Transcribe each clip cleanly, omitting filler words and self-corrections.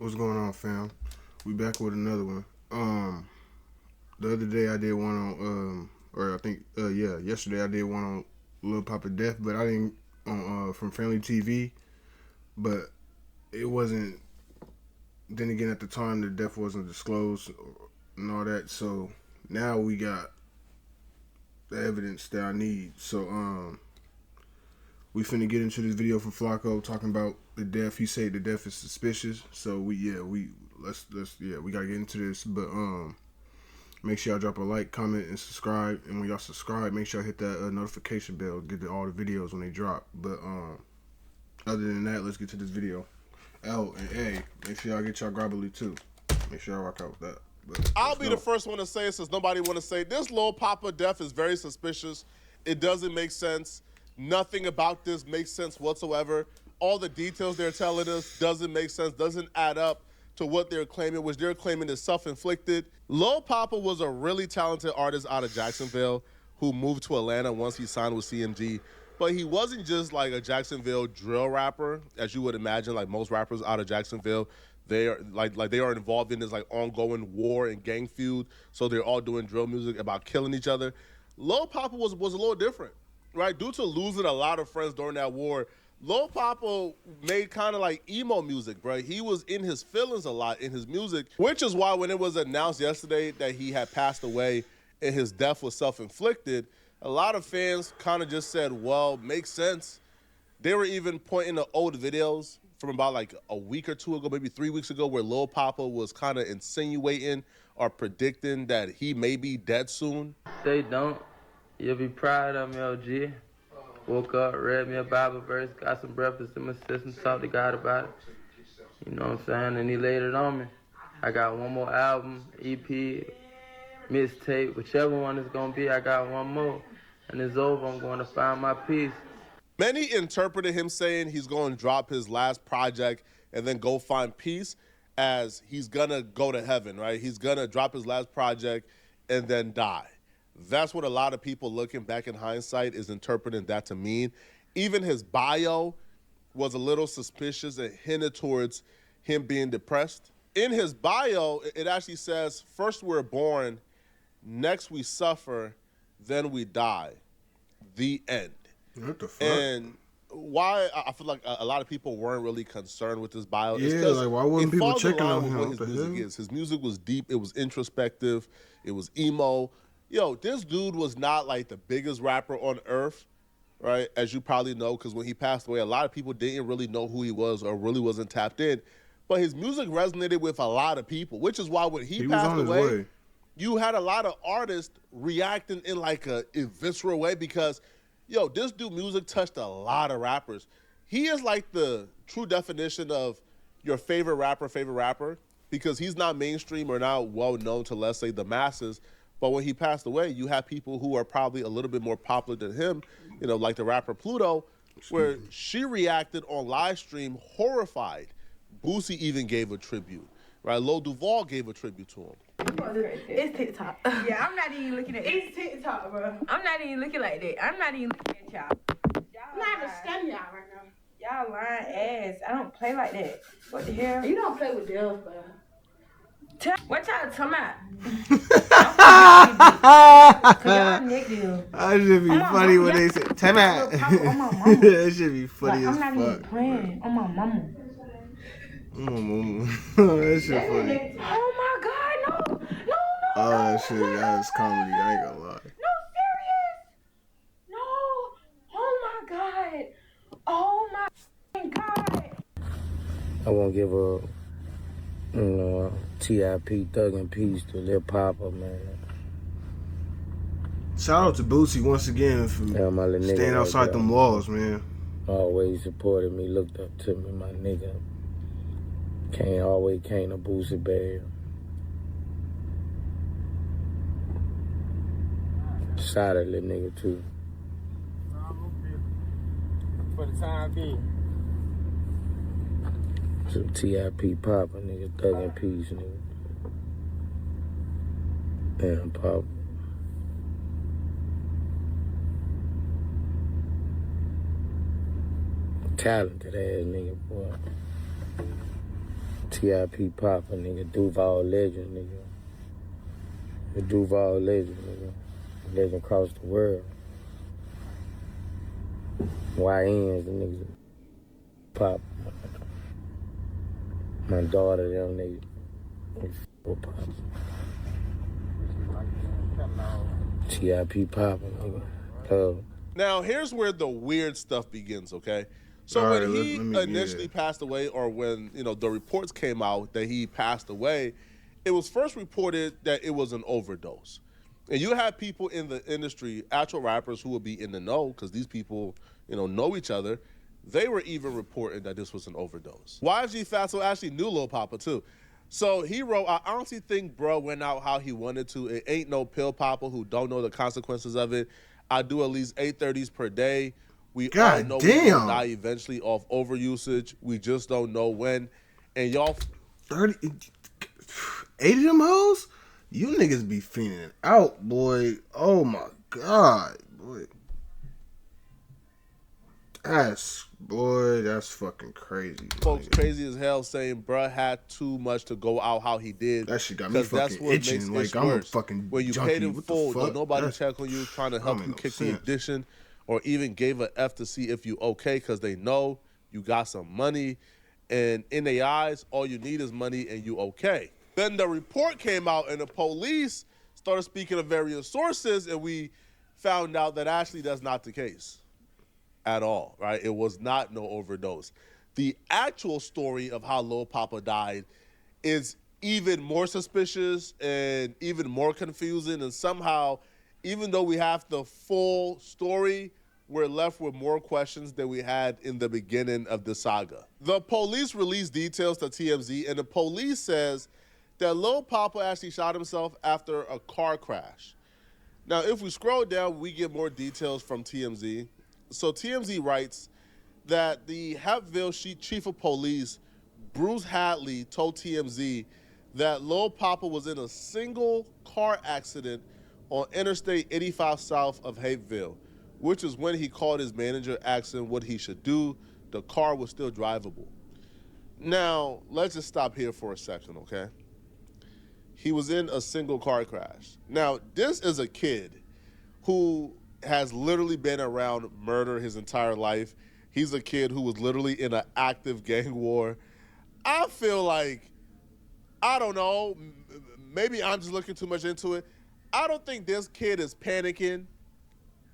What's going on, fam? We back with another one. The other day I did one on or I think yesterday I did one on Lil Poppa death, but I didn't on from Family TV. But it wasn't. Then again, at the time the death wasn't disclosed and all that. So now we got the evidence that I need. So we finna get into this video from Flacco talking about the death. He said the death is suspicious. So we gotta get into this. But make sure y'all drop a like, comment, and subscribe. And when y'all subscribe, make sure y'all hit that notification bell, get all the videos when they drop. But other than that, let's get to this video. L and A, make sure y'all get y'all grobbly too. Make sure y'all rock out with that. But I'll be the first one to say it since nobody want to say it. This Lil Poppa death is very suspicious. It doesn't make sense. Nothing about this makes sense whatsoever. All the details they're telling us doesn't make sense, doesn't add up to what they're claiming, which they're claiming is self-inflicted. Lil Poppa was a really talented artist out of Jacksonville who moved to Atlanta once he signed with CMG. But he wasn't just like a Jacksonville drill rapper, as you would imagine, like most rappers out of Jacksonville. They are they are involved in this like ongoing war and gang feud, so they're all doing drill music about killing each other. Lil Poppa was a little different, right? Due to losing a lot of friends during that war, Lil Poppa made kind of like emo music, bro. He was in his feelings a lot in his music, which is why when it was announced yesterday that he had passed away and his death was self-inflicted, a lot of fans kind of just said, well, makes sense. They were even pointing to old videos from about like a week or two ago, maybe 3 weeks ago, where Lil Poppa was kind of insinuating or predicting that he may be dead soon. They don't. You'll be proud of me, OG. Woke up, read me a Bible verse, got some breakfast in my system, talked to God about it. You know what I'm saying? And he laid it on me. I got one more album, EP, mixtape, whichever one it's gonna be, I got one more. And it's over, I'm going to find my peace. Many interpreted him saying he's going to drop his last project and then go find peace as he's going to go to heaven, right? He's going to drop his last project and then die. That's what a lot of people looking back in hindsight is interpreting that to mean. Even his bio was a little suspicious and hinted towards him being depressed. In his bio, it actually says, first we're born, next we suffer, then we die. The end. what the fuck? And why I feel like a lot of people weren't really concerned with this bio. Yeah, like why wasn't people checking on him? What his music is. His music was deep. It was introspective. It was emo. Yo, this dude was not like the biggest rapper on earth, right? As you probably know, because when he passed away, a lot of people didn't really know who he was or really wasn't tapped in. But his music resonated with a lot of people, which is why when he passed away, you had a lot of artists reacting in like a visceral way because, yo, this dude music touched a lot of rappers. He is like the true definition of your favorite rapper, because he's not mainstream or not well known to, let's say, the masses. But when he passed away, you have people who are probably a little bit more popular than him, you know, like the rapper Pluto, where she reacted on live stream horrified. Boosie even gave a tribute, right? Lil Duval gave a tribute to him. It's TikTok. Yeah, I'm not even looking at it. It's TikTok, bro. I'm not even looking like that. I'm not even looking at y'all. I'm not even studying y'all right now. Y'all lying ass. I don't play like that. What the hell? You don't play with Dell, bro. What y'all talking about? Cause y'all negative. That should be funny when they say time out. That should be funny Like, as I'm not fuck. even playing. On my mama. That shit funny. Oh my God, no. Oh, that shit, that's comedy. I ain't gonna lie. No, serious. No. Oh my God. Oh my God. I won't give a, TIP Thug and Peace to Lil Poppa, man. Shout out to Boosie once again for My little nigga staying outside right them laws, man. Always supported me, looked up to me, my nigga. Always came to Boosie Bear. Shot at little nigga too. For the time being. Some TIP Poppa, nigga, Thug and Peace, nigga. And Poppa. Talented ass nigga, boy. T.I.P. Poppa, nigga. Duval legend, nigga. The Duval legend, nigga. Legend across the world. YNs, the niggas. Pop. My daughter, them niggas. Pop. T.I.P. Poppa, nigga. Love. Now, here's where the weird stuff begins, okay? So All when right, he let me- initially passed away, or when, the reports came out that he passed away, it was first reported that it was an overdose. And you have people in the industry, actual rappers who would be in the know, because these people, know each other. They were even reporting that this was an overdose. YG Fatso actually knew Lil Poppa too. So he wrote, I honestly think bro went out how he wanted to. It ain't no pill popper who don't know the consequences of it. I do at least 830s per day. We all God know we're damn. gonna die eventually off overusage. We just don't know when. And y'all 30, 8 of them hoes? You niggas be fiending out, boy. Oh my God, boy. That's fucking crazy. folks nigga. crazy as hell saying bruh had too much to go out how he did. That shit got me 'Cause that's fucking what itching makes like it I'm a worse. fucking When you junkie. paid in What the full, fuck? don't nobody That's- check on you, trying to help don't you make no kick the sense. addiction, or even gave a F to see if you okay, because they know you got some money, and in their eyes, all you need is money and you okay. Then the report came out and the police started speaking of various sources, and we found out that actually that's not the case at all, right? It was not no overdose. The actual story of how Lil Poppa died is even more suspicious and even more confusing, and somehow, even though we have the full story, we're left with more questions than we had in the beginning of the saga. The police released details to TMZ, and the police says that Lil Poppa actually shot himself after a car crash. Now, if we scroll down, we get more details from TMZ. So TMZ writes that the Hapville chief of police, Bruce Hadley, told TMZ that Lil Poppa was in a single car accident on Interstate 85 south of Hapeville, which is when he called his manager asking what he should do. The car was still drivable. Now, let's just stop here for a second, okay? He was in a single car crash. Now, this is a kid who has literally been around murder his entire life. He's a kid who was literally in an active gang war. I feel like, I don't know, maybe I'm just looking too much into it. I don't think this kid is panicking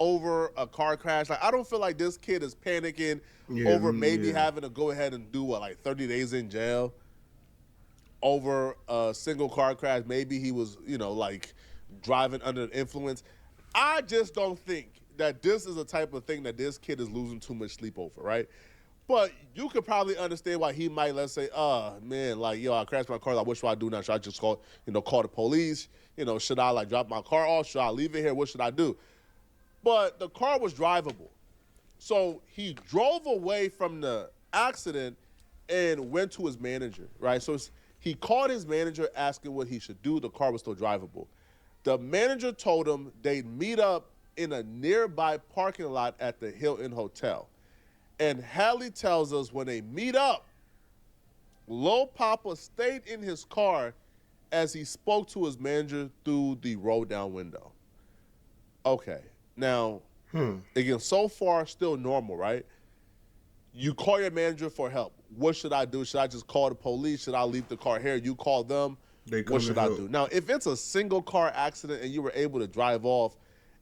over a car crash. Like, I don't feel like this kid is panicking over maybe having to go ahead and do 30 days in jail over a single car crash. Maybe he was, driving under the influence. I just don't think that this is the type of thing that this kid is losing too much sleep over, right? But you could probably understand why he might, let's say, man, I crashed my car. Like, what should I do now? Should I just call the police? Should I drop my car off? Should I leave it here? What should I do? But the car was drivable. So he drove away from the accident and went to his manager, right? So he called his manager asking what he should do. The car was still drivable. The manager told him they'd meet up in a nearby parking lot at the Hilton Hotel. And Hadley tells us when they meet up, Lil Poppa stayed in his car as he spoke to his manager through the roll-down window. Okay, now, again, so far, still normal, right? You call your manager for help. What should I do? Should I just call the police? Should I leave the car here? You call them. What should I do? Now, if it's a single car accident and you were able to drive off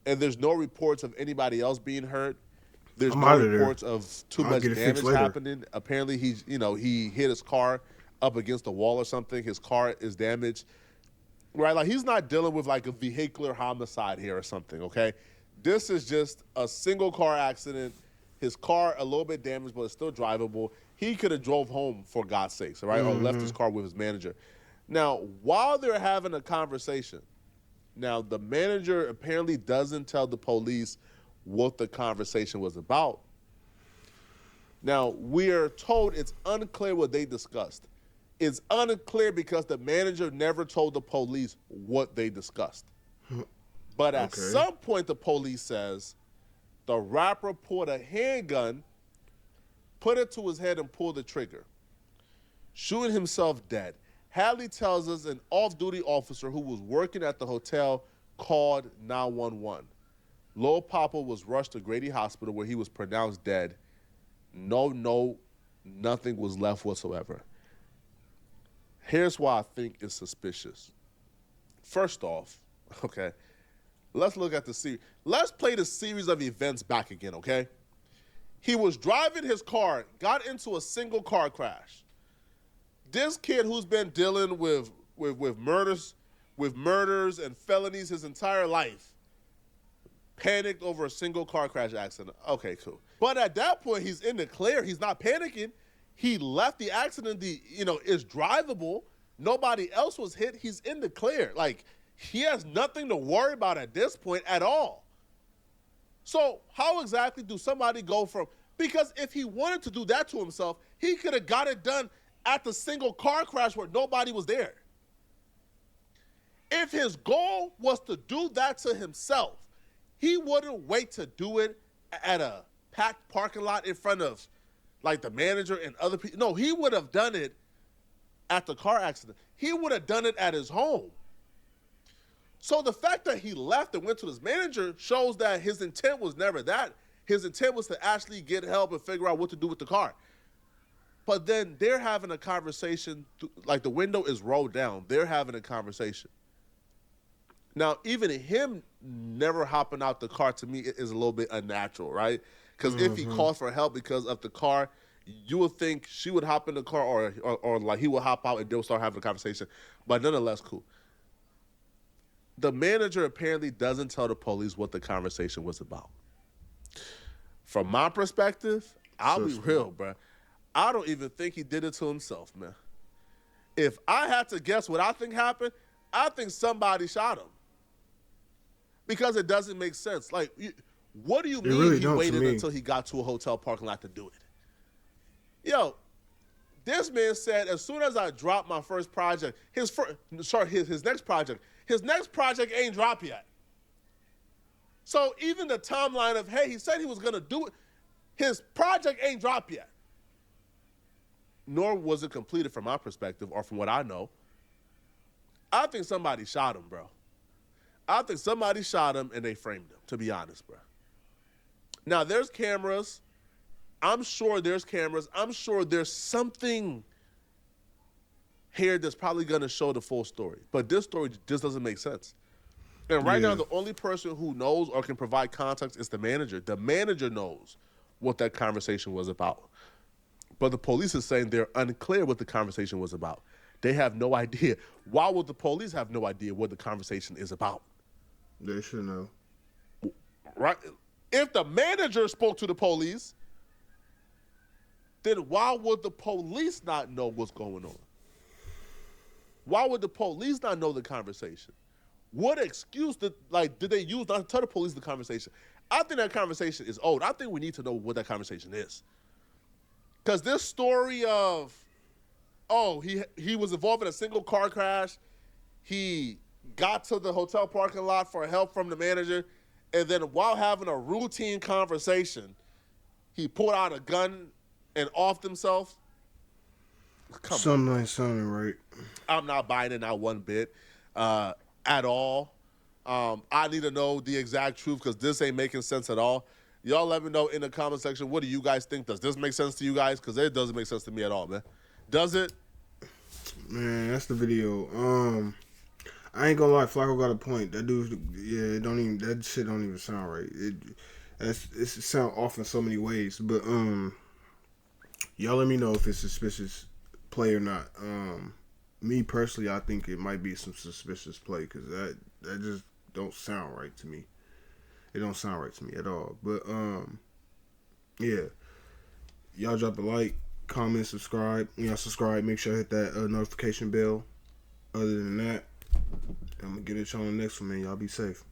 and there's no reports of anybody else being hurt, there's no reports of too much damage happening. Apparently, he hit his car up against a wall or something. His car is damaged, right? Like, he's not dealing with a vehicular homicide here or something, okay? This is just a single car accident. His car a little bit damaged, but it's still drivable. He could have drove home, for God's sakes, all right, or left his car with his manager. Now, while they're having a conversation, now the manager apparently doesn't tell the police what the conversation was about. Now, we are told it's unclear what they discussed. It's unclear because the manager never told the police what they discussed. But at some point, the police says the rapper pulled a handgun, put it to his head, and pulled the trigger. shooting himself dead. Hadley tells us an off-duty officer who was working at the hotel called 911. Lil Poppa was rushed to Grady Hospital where he was pronounced dead. Nothing was left whatsoever. Here's why I think it's suspicious. First off, okay, let's look at the series. Let's play the series of events back again, okay? He was driving his car, got into a single car crash. This kid who's been dealing with murders and felonies his entire life panicked over a single car crash accident. Okay, cool. But at that point, he's in the clear. He's not panicking. He left the accident. It's drivable. Nobody else was hit. He's in the clear. Like, he has nothing to worry about at this point at all. So how exactly do somebody go from, because if he wanted to do that to himself, he could have got it done at the single car crash where nobody was there. If his goal was to do that to himself, he wouldn't wait to do it at a packed parking lot in front of like the manager and other people. No, he would have done it at the car accident. He would have done it at his home. So the fact that he left and went to his manager shows that his intent was never that. His intent was to actually get help and figure out what to do with the car. But then they're having a conversation, like the window is rolled down. They're having a conversation. Now, even him never hopping out the car to me is a little bit unnatural, right? Because if he calls for help because of the car, you would think she would hop in the car or like he would hop out and they'll start having a conversation. But nonetheless, cool. The manager apparently doesn't tell the police what the conversation was about. From my perspective, I'll be real, bro. I don't even think he did it to himself, man. If I had to guess what I think happened, I think somebody shot him. Because it doesn't make sense. Like, what do you mean really he waited until he got to a hotel parking lot to do it? Yo, this man said, as soon as I dropped my first project, his next project ain't dropped yet. So even the timeline of, hey, he said he was going to do it, his project ain't dropped yet. Nor was it completed from my perspective or from what I know. I think somebody shot him, bro. I think somebody shot him and they framed him, to be honest, bro. Now, there's cameras. I'm sure there's cameras. I'm sure there's something here that's probably going to show the full story. But this story just doesn't make sense. And right now, the only person who knows or can provide context is the manager. The manager knows what that conversation was about. But the police is saying they're unclear what the conversation was about. They have no idea. Why would the police have no idea what the conversation is about? They should know. Right? If the manager spoke to the police, then why would the police not know what's going on? Why would the police not know the conversation? What excuse did they use not to tell the police the conversation? I think that conversation is old. I think we need to know what that conversation is. Because this story of, he was involved in a single car crash, he got to the hotel parking lot for help from the manager, and then while having a routine conversation, he pulled out a gun and offed himself. Something ain't sounding right. I'm not buying it, not one bit, at all. I need to know the exact truth because this ain't making sense at all. Y'all let me know in the comment section, what do you guys think? Does this make sense to you guys? Because it doesn't make sense to me at all, man. Does it? Man, that's the video. I ain't gonna lie, Flacco got a point. That dude, that shit don't even sound right. It sound off in so many ways. But y'all let me know if it's suspicious play or not. Me personally, I think it might be some suspicious play because that just don't sound right to me. It don't sound right to me at all. But yeah, y'all drop a like, comment, subscribe. When y'all subscribe, make sure I hit that notification bell. Other than that, I'm gonna get at y'all on the next one, man. Y'all be safe.